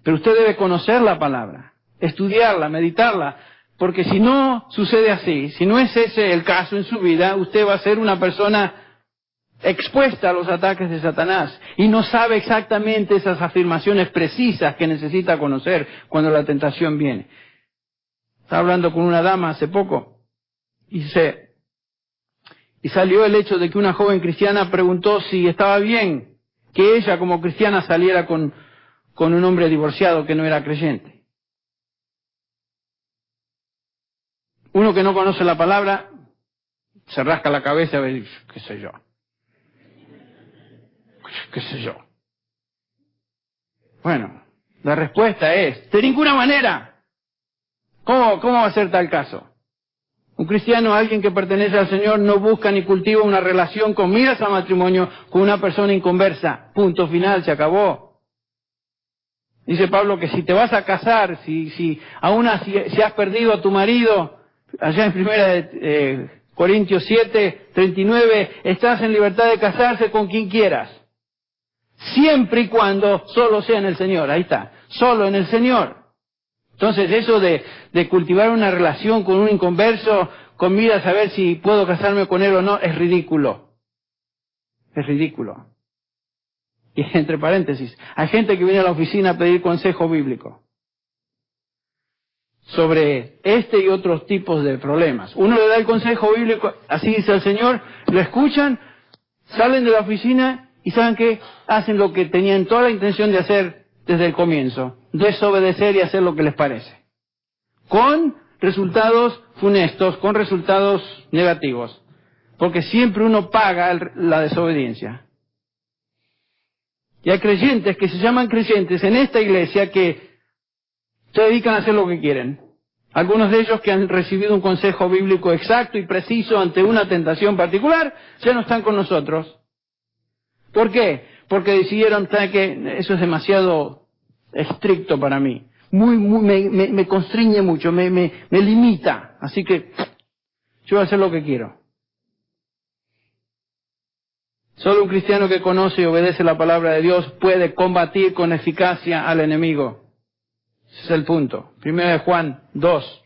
Pero usted debe conocer la palabra, estudiarla, meditarla, porque si no sucede así, si no es ese el caso en su vida, usted va a ser una persona expuesta a los ataques de Satanás y no sabe exactamente esas afirmaciones precisas que necesita conocer cuando la tentación viene. Estaba hablando con una dama hace poco y salió el hecho de que una joven cristiana preguntó si estaba bien que ella como cristiana saliera con un hombre divorciado que no era creyente. Uno que no conoce la palabra se rasca la cabeza a ver, qué sé yo. ¿Qué sé yo? Bueno, la respuesta es, de ninguna manera. ¿Cómo va a ser tal caso? Un cristiano, alguien que pertenece al Señor, no busca ni cultiva una relación con miras al matrimonio con una persona inconversa. Punto final, se acabó. Dice Pablo que si te vas a casar, si has perdido a tu marido, allá en primera de Corintios 7:39, estás en libertad de casarse con quien quieras. Siempre y cuando solo sea en el Señor. Ahí está, solo en el Señor. Entonces eso de cultivar una relación con un inconverso, con miras a ver si puedo casarme con él o no, es ridículo. Es ridículo. Y entre paréntesis, hay gente que viene a la oficina a pedir consejo bíblico sobre este y otros tipos de problemas. Uno le da el consejo bíblico, así dice el Señor, lo escuchan, salen de la oficina y ¿saben qué? Hacen lo que tenían toda la intención de hacer desde el comienzo, desobedecer y hacer lo que les parece. Con resultados funestos, con resultados negativos. Porque siempre uno paga la desobediencia. Y hay creyentes que se llaman creyentes en esta iglesia que se dedican a hacer lo que quieren. Algunos de ellos que han recibido un consejo bíblico exacto y preciso ante una tentación particular, ya no están con nosotros. ¿Por qué? Porque decidieron, ¿sabe qué? Eso es demasiado estricto para mí. Me constriñe mucho, me limita. Así que yo voy a hacer lo que quiero. Solo un cristiano que conoce y obedece la palabra de Dios puede combatir con eficacia al enemigo. Ese es el punto. Primero de Juan 2.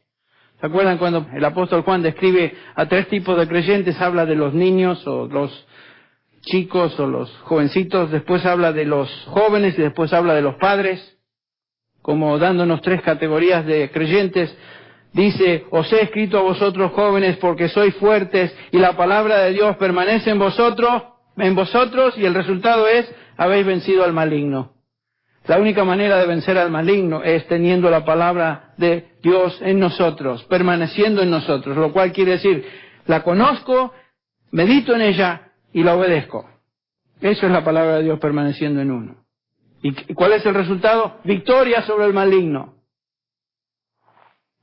¿Se acuerdan cuando el apóstol Juan describe a 3 tipos de creyentes? Habla de los niños o los chicos o los jovencitos, después habla de los jóvenes y después habla de los padres, como dándonos 3 categorías de creyentes. Dice, os he escrito a vosotros jóvenes porque sois fuertes y la palabra de Dios permanece en vosotros y el resultado es, habéis vencido al maligno. La única manera de vencer al maligno es teniendo la palabra de Dios en nosotros, permaneciendo en nosotros, lo cual quiere decir, la conozco, medito en ella y la obedezco. Eso es la palabra de Dios permaneciendo en uno. ¿Y cuál es el resultado? Victoria sobre el maligno.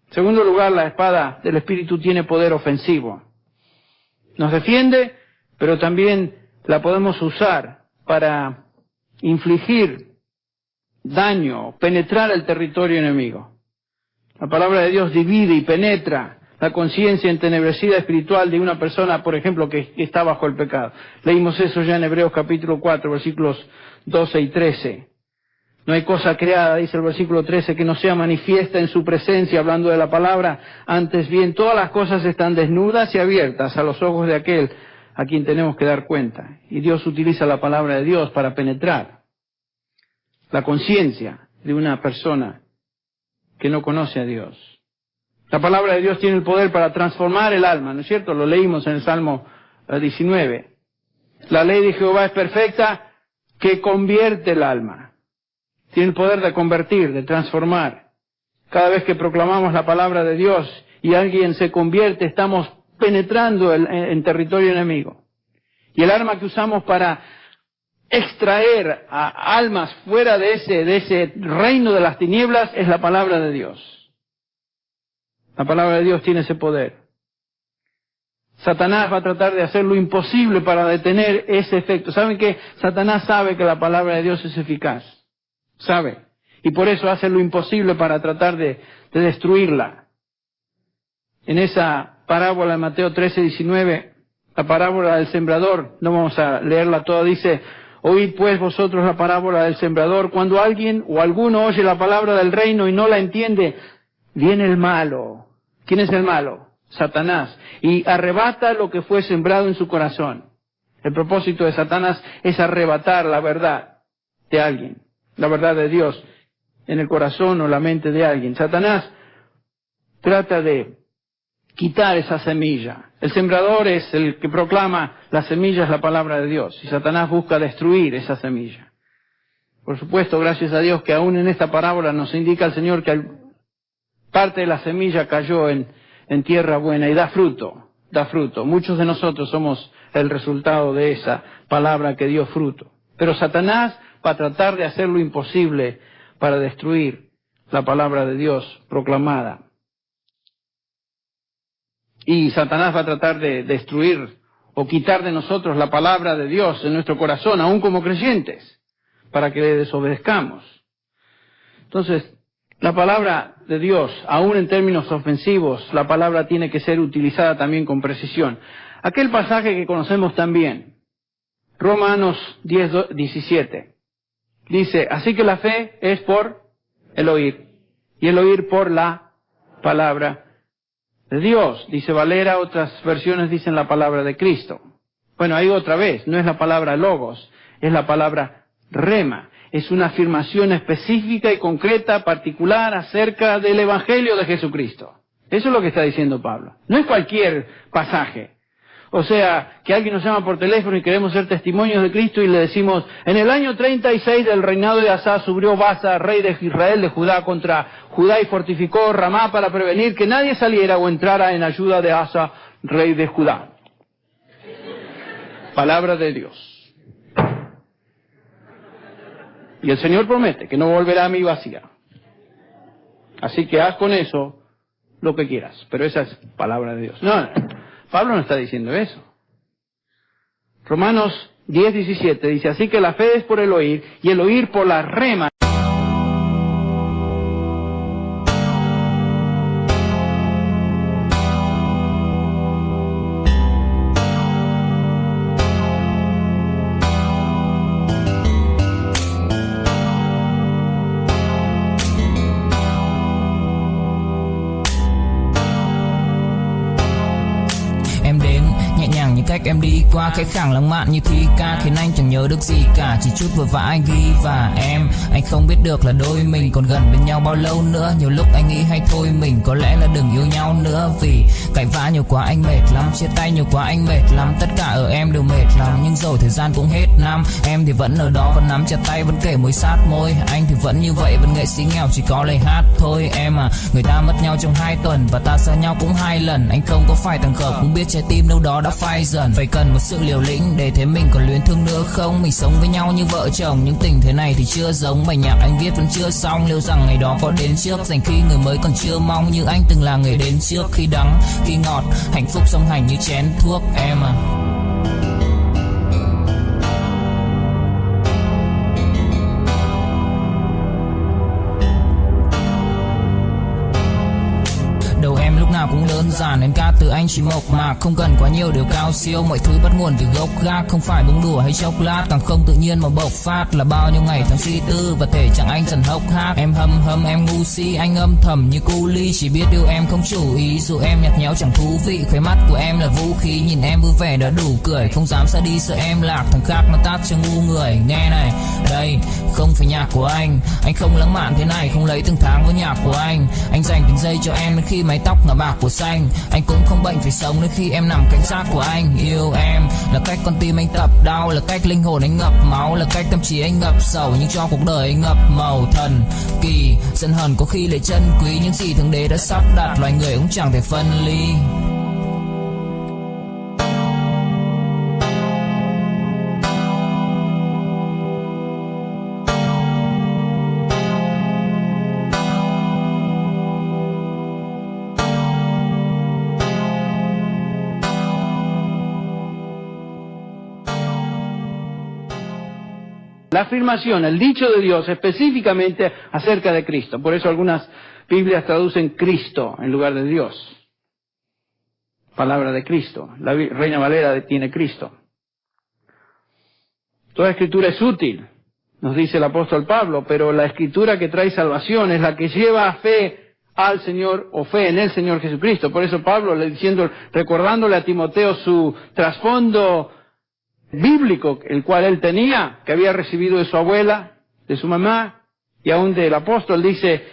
En segundo lugar, la espada del Espíritu tiene poder ofensivo. Nos defiende, pero también la podemos usar para infligir daño, penetrar el territorio enemigo. La palabra de Dios divide y penetra la conciencia entenebrecida espiritual de una persona, por ejemplo, que está bajo el pecado. Leímos eso ya en Hebreos capítulo 4, versículos 12 y 13. No hay cosa creada, dice el versículo 13, que no sea manifiesta en su presencia, hablando de la palabra. Antes bien, todas las cosas están desnudas y abiertas a los ojos de aquel a quien tenemos que dar cuenta. Y Dios utiliza la palabra de Dios para penetrar la conciencia de una persona que no conoce a Dios. La palabra de Dios tiene el poder para transformar el alma, ¿no es cierto? Lo leímos en el Salmo 19. La ley de Jehová es perfecta, que convierte el alma. Tiene el poder de convertir, de transformar. Cada vez que proclamamos la palabra de Dios y alguien se convierte, estamos penetrando en territorio enemigo. Y el arma que usamos para extraer a almas fuera de ese reino de las tinieblas es la palabra de Dios. La palabra de Dios tiene ese poder. Satanás va a tratar de hacer lo imposible para detener ese efecto. ¿Saben qué? Satanás sabe que la palabra de Dios es eficaz. Sabe. Y por eso hace lo imposible para tratar de destruirla. En esa parábola de Mateo 13:19, la parábola del sembrador, no vamos a leerla toda, dice, oíd pues vosotros la parábola del sembrador. Cuando alguien o alguno oye la palabra del reino y no la entiende, viene el malo. ¿Quién es el malo? Satanás. Y arrebata lo que fue sembrado en su corazón. El propósito de Satanás es arrebatar la verdad de alguien, la verdad de Dios en el corazón o la mente de alguien. Satanás trata de quitar esa semilla. El sembrador es el que proclama la semilla, es la palabra de Dios. Y Satanás busca destruir esa semilla. Por supuesto, gracias a Dios que aún en esta parábola nos indica el Señor que parte de la semilla cayó en en tierra buena y da fruto, da fruto. Muchos de nosotros somos el resultado de esa palabra que dio fruto. Pero Satanás va a tratar de hacer lo imposible para destruir la palabra de Dios proclamada. Y Satanás va a tratar de destruir o quitar de nosotros la palabra de Dios en nuestro corazón, aún como creyentes, para que le desobedezcamos. Entonces, la palabra de Dios, aún en términos ofensivos, la palabra tiene que ser utilizada también con precisión. Aquel pasaje que conocemos también, Romanos 10:17, dice, así que la fe es por el oír, y el oír por la palabra de Dios. Dice Valera, otras versiones dicen la palabra de Cristo. Bueno, ahí otra vez, no es la palabra logos, es la palabra rema. Es una afirmación específica y concreta, particular, acerca del Evangelio de Jesucristo. Eso es lo que está diciendo Pablo. No es cualquier pasaje. O sea, que alguien nos llama por teléfono y queremos ser testimonios de Cristo y le decimos, en el año 36 del reinado de Asa subió Baasa, rey de Israel, de Judá, contra Judá y fortificó Ramá para prevenir que nadie saliera o entrara en ayuda de Asa, rey de Judá. Palabra de Dios. Y el Señor promete que no volverá a mí vacía. Así que haz con eso lo que quieras. Pero esa es palabra de Dios. No, Pablo no está diciendo eso. Romanos 10:17 dice, así que la fe es por el oír, y el oír por la rema. Cách em đi qua cái khoảng lãng mạn như thi ca khiến anh chẳng nhớ được gì cả, chỉ chút vội vã anh ghi và anh không biết được là đôi mình còn gần bên nhau bao lâu nữa. Nhiều lúc anh nghĩ hay thôi mình có lẽ là đừng yêu nhau nữa, vì cãi vã nhiều quá anh mệt lắm, chia tay nhiều quá anh mệt lắm, tất cả ở em đều mệt lắm. Nhưng rồi thời gian cũng hết năm, em thì vẫn ở đó, vẫn nắm chặt tay, vẫn kể môi sát môi. Anh thì vẫn như vậy, vẫn nghệ sĩ nghèo chỉ có lời hát thôi. Em à, người ta mất nhau trong 2 tuần và ta xa nhau cũng 2 lần. Anh không có phải thằng khờ, cũng biết trái tim đâu đó đã phai dần. Phải cần một sự liều lĩnh để thấy mình còn luyến thương nữa không. Mình sống với nhau như vợ chồng, những tình thế này thì chưa giống. Bài nhạc anh viết vẫn chưa xong, liệu rằng ngày đó có đến trước. Dành khi người mới còn chưa mong, như anh từng là người đến trước. Khi đắng, khi ngọt, hạnh phúc song hành như chén thuốc em à. Nào cũng đơn giản, em ca từ anh chỉ mộc mạc, không cần quá nhiều điều cao siêu. Mọi thứ bắt nguồn từ gốc gác, không phải bông đùa hay chốc lát, càng không tự nhiên mà bộc phát. Là bao nhiêu ngày tháng suy tư và thể chẳng anh dần hốc hác. Em hâm em ngu si, anh âm thầm như cu ly, chỉ biết yêu em không chủ ý. Dù em nhạt nhẽo chẳng thú vị, khóe mắt của em là vũ khí. Nhìn em vui vẻ đã đủ cười, không dám xa đi sợ em lạc. Thằng khác nó tát cho ngu người. Nghe này, đây không phải nhạc của anh không lãng mạn thế này, không lấy từng tháng với nhạc của anh dành từng giây cho em đến khi mái tóc ngả bạc của xanh. Anh cũng không bệnh phải sống đến khi em nằm cạnh xác của anh. Yêu em là cách con tim anh tập đau, là cách linh hồn anh ngập máu, là cách tâm trí anh ngập sầu, nhưng cho cuộc đời anh ngập màu thần kỳ. Giận hờn có khi lại chân quý, những gì thượng đế đã sắp đặt, loài người cũng chẳng thể phân ly. La afirmación, el dicho de Dios específicamente acerca de Cristo. Por eso algunas Biblias traducen Cristo en lugar de Dios. Palabra de Cristo. La Reina Valera tiene Cristo. Toda escritura es útil, nos dice el apóstol Pablo, pero la escritura que trae salvación es la que lleva a fe al Señor o fe en el Señor Jesucristo. Por eso Pablo, recordándole a Timoteo su trasfondo bíblico, el cual él tenía, que había recibido de su abuela, de su mamá, y aún del apóstol, dice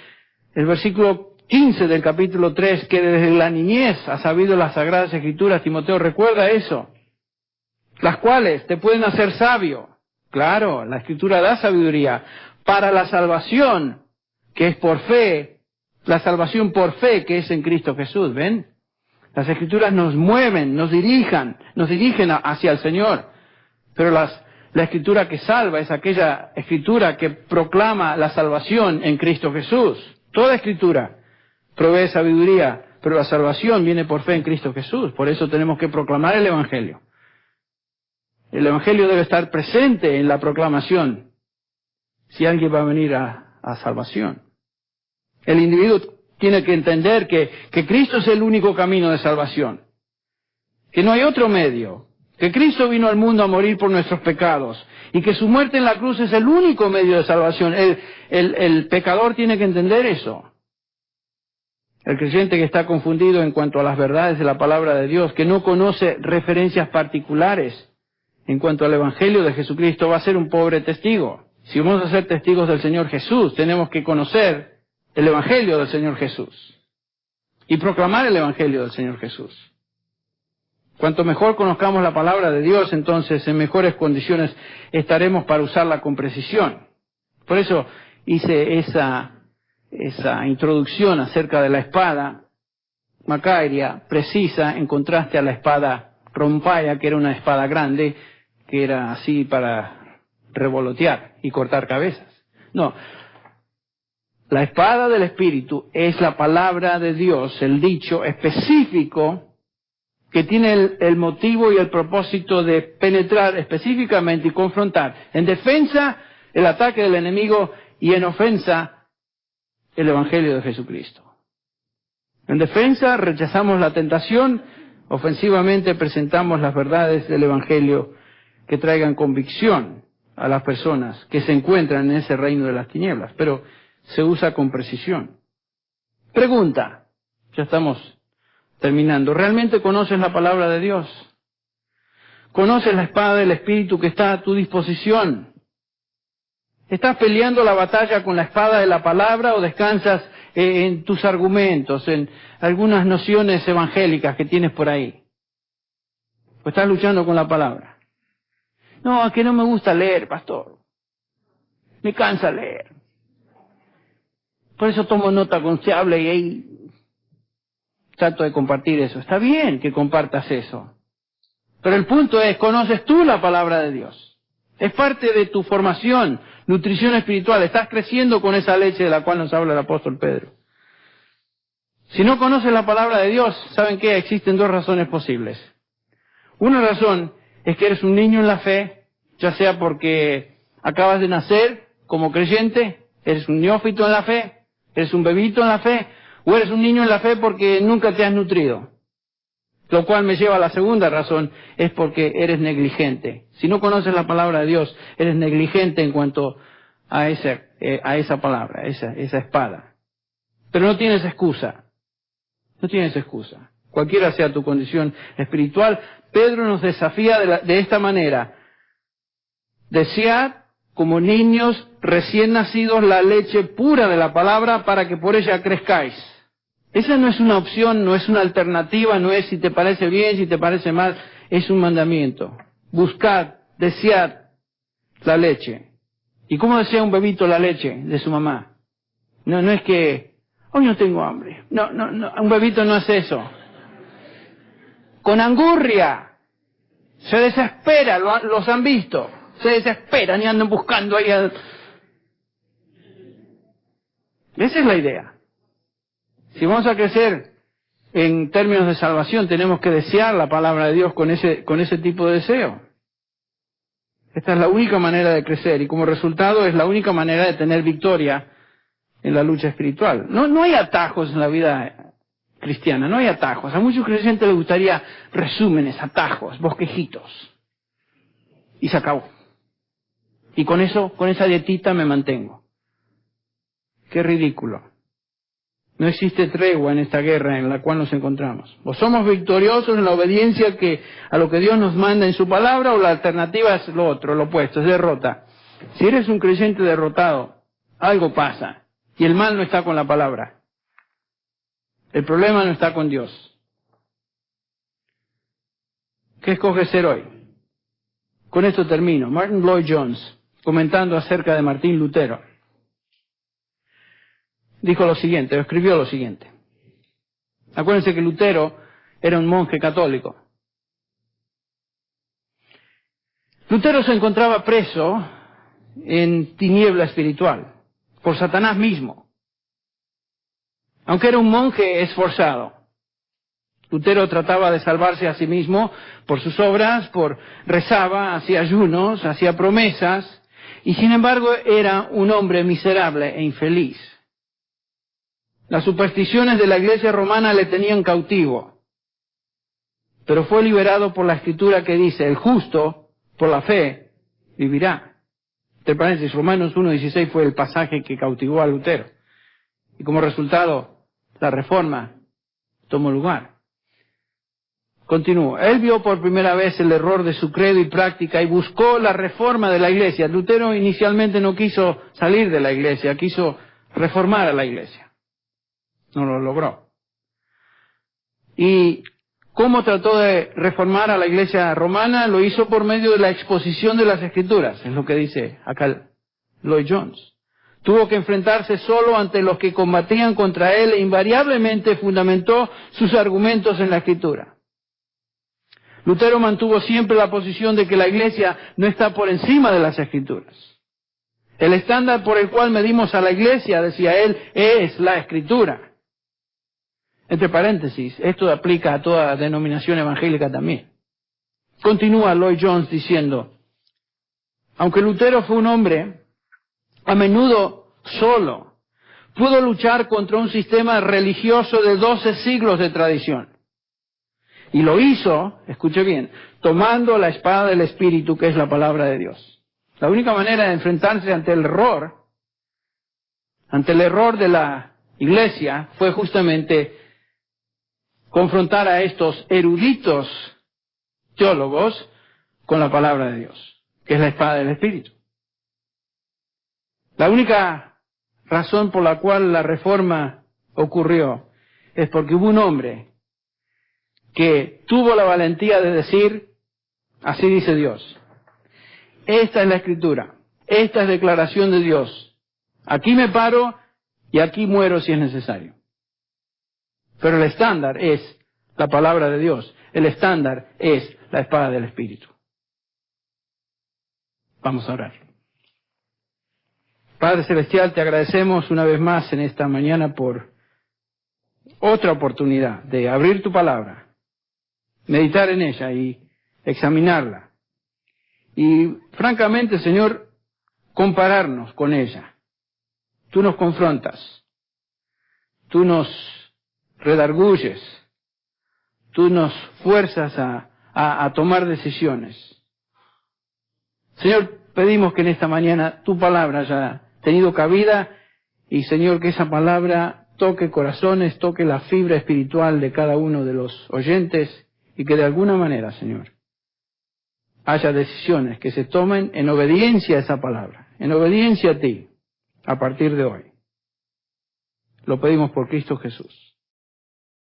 el versículo 15 del capítulo 3, que desde la niñez ha sabido las Sagradas Escrituras. Timoteo, recuerda eso, las cuales te pueden hacer sabio. Claro, la Escritura da sabiduría para la salvación, que es por fe, la salvación por fe que es en Cristo Jesús, ¿ven? Las Escrituras nos mueven, nos dirigen hacia el Señor. Pero la Escritura que salva es aquella Escritura que proclama la salvación en Cristo Jesús. Toda Escritura provee sabiduría, pero la salvación viene por fe en Cristo Jesús. Por eso tenemos que proclamar el Evangelio. El Evangelio debe estar presente en la proclamación si alguien va a venir a salvación. El individuo tiene que entender que Cristo es el único camino de salvación, que no hay otro medio, que Cristo vino al mundo a morir por nuestros pecados y que su muerte en la cruz es el único medio de salvación. El pecador tiene que entender eso. El creyente que está confundido en cuanto a las verdades de la palabra de Dios, que no conoce referencias particulares en cuanto al Evangelio de Jesucristo, va a ser un pobre testigo. Si vamos a ser testigos del Señor Jesús, tenemos que conocer el Evangelio del Señor Jesús y proclamar el Evangelio del Señor Jesús. Cuanto mejor conozcamos la palabra de Dios, entonces en mejores condiciones estaremos para usarla con precisión. Por eso hice esa introducción acerca de la espada Macairia, precisa, en contraste a la espada Rompaya, que era una espada grande, que era así para revolotear y cortar cabezas. No, la espada del Espíritu es la palabra de Dios, el dicho específico que tiene el motivo y el propósito de penetrar específicamente y confrontar en defensa el ataque del enemigo y en ofensa el Evangelio de Jesucristo. En defensa rechazamos la tentación, ofensivamente presentamos las verdades del Evangelio que traigan convicción a las personas que se encuentran en ese reino de las tinieblas, pero se usa con precisión. Pregunta, ya estamos terminando, ¿realmente conoces la palabra de Dios? ¿Conoces la espada del Espíritu que está a tu disposición? ¿Estás peleando la batalla con la espada de la palabra o descansas en tus argumentos, en algunas nociones evangélicas que tienes por ahí? ¿O estás luchando con la palabra? No, es que no me gusta leer, pastor. Me cansa leer. Por eso tomo nota confiable y ahí trato de compartir eso. Está bien que compartas eso. Pero el punto es, ¿conoces tú la palabra de Dios? Es parte de tu formación, nutrición espiritual. Estás creciendo con esa leche de la cual nos habla el apóstol Pedro. Si no conoces la palabra de Dios, ¿saben qué? Existen dos razones posibles. Una razón es que eres un niño en la fe, ya sea porque acabas de nacer como creyente, eres un neófito en la fe, eres un bebito en la fe, o eres un niño en la fe porque nunca te has nutrido. Lo cual me lleva a la segunda razón, es porque eres negligente. Si no conoces la palabra de Dios, eres negligente en cuanto a esa palabra, esa espada. Pero no tienes excusa. No tienes excusa. Cualquiera sea tu condición espiritual, Pedro nos desafía de esta manera. Desead como niños recién nacidos la leche pura de la palabra para que por ella crezcáis. Esa no es una opción, no es una alternativa, no es si te parece bien, si te parece mal, es un mandamiento. Buscad, desead la leche. ¿Y cómo desea un bebito la leche de su mamá? No es que, hoy no tengo hambre. No, un bebito no hace eso. Con angurria. Se desespera, los han visto. Se desesperan y andan buscando ahí. Esa es la idea. Si vamos a crecer en términos de salvación, tenemos que desear la palabra de Dios con ese tipo de deseo. Esta es la única manera de crecer y como resultado es la única manera de tener victoria en la lucha espiritual. No hay atajos en la vida cristiana, no hay atajos. A muchos creyentes les gustaría resúmenes, atajos, bosquejitos. Y se acabó. Y con esa dietita me mantengo. Qué ridículo. No existe tregua en esta guerra en la cual nos encontramos. O somos victoriosos en la obediencia a lo que Dios nos manda en su palabra, o la alternativa es lo otro, lo opuesto, es derrota. Si eres un creyente derrotado, algo pasa. Y el mal no está con la palabra. El problema no está con Dios. ¿Qué escoges ser hoy? Con esto termino. Martin Lloyd Jones, comentando acerca de Martín Lutero, dijo lo siguiente, o escribió lo siguiente. Acuérdense que Lutero era un monje católico. Lutero se encontraba preso en tiniebla espiritual por Satanás mismo. Aunque era un monje esforzado, Lutero trataba de salvarse a sí mismo por sus obras, rezaba, hacía ayunos, hacía promesas, y sin embargo era un hombre miserable e infeliz. Las supersticiones de la iglesia romana le tenían cautivo, pero fue liberado por la escritura que dice, el justo, por la fe, vivirá. Entre paréntesis, Romanos 1:16 fue el pasaje que cautivó a Lutero. Y como resultado, la reforma tomó lugar. Continúo. Él vio por primera vez el error de su credo y práctica y buscó la reforma de la iglesia. Lutero inicialmente no quiso salir de la iglesia, quiso reformar a la iglesia. No lo logró. ¿Y cómo trató de reformar a la iglesia romana? Lo hizo por medio de la exposición de las Escrituras, es lo que dice acá Lloyd Jones. Tuvo que enfrentarse solo ante los que combatían contra él e invariablemente fundamentó sus argumentos en la Escritura. Lutero mantuvo siempre la posición de que la iglesia no está por encima de las Escrituras. El estándar por el cual medimos a la iglesia, decía él, es la Escritura. Entre paréntesis, esto aplica a toda denominación evangélica también. Continúa Lloyd Jones diciendo, aunque Lutero fue un hombre a menudo solo, pudo luchar contra un sistema religioso de 12 siglos de tradición. Y lo hizo, escuche bien, tomando la espada del Espíritu, que es la palabra de Dios. La única manera de enfrentarse ante el error de la iglesia, fue justamente confrontar a estos eruditos teólogos con la palabra de Dios, que es la espada del Espíritu. La única razón por la cual la reforma ocurrió es porque hubo un hombre que tuvo la valentía de decir, así dice Dios. Esta es la Escritura, esta es declaración de Dios. Aquí me paro y aquí muero si es necesario. Pero el estándar es la palabra de Dios, el estándar es la espada del Espíritu. Vamos a orar. Padre Celestial, te agradecemos una vez más en esta mañana por otra oportunidad de abrir tu palabra, meditar en ella y examinarla. Y francamente, Señor, compararnos con ella. Tú nos confrontas, tú nos redarguyes, tú nos fuerzas a tomar decisiones. Señor, pedimos que en esta mañana tu palabra haya tenido cabida y, Señor, que esa palabra toque corazones, toque la fibra espiritual de cada uno de los oyentes y que de alguna manera, Señor, haya decisiones que se tomen en obediencia a esa palabra, en obediencia a ti, a partir de hoy. Lo pedimos por Cristo Jesús.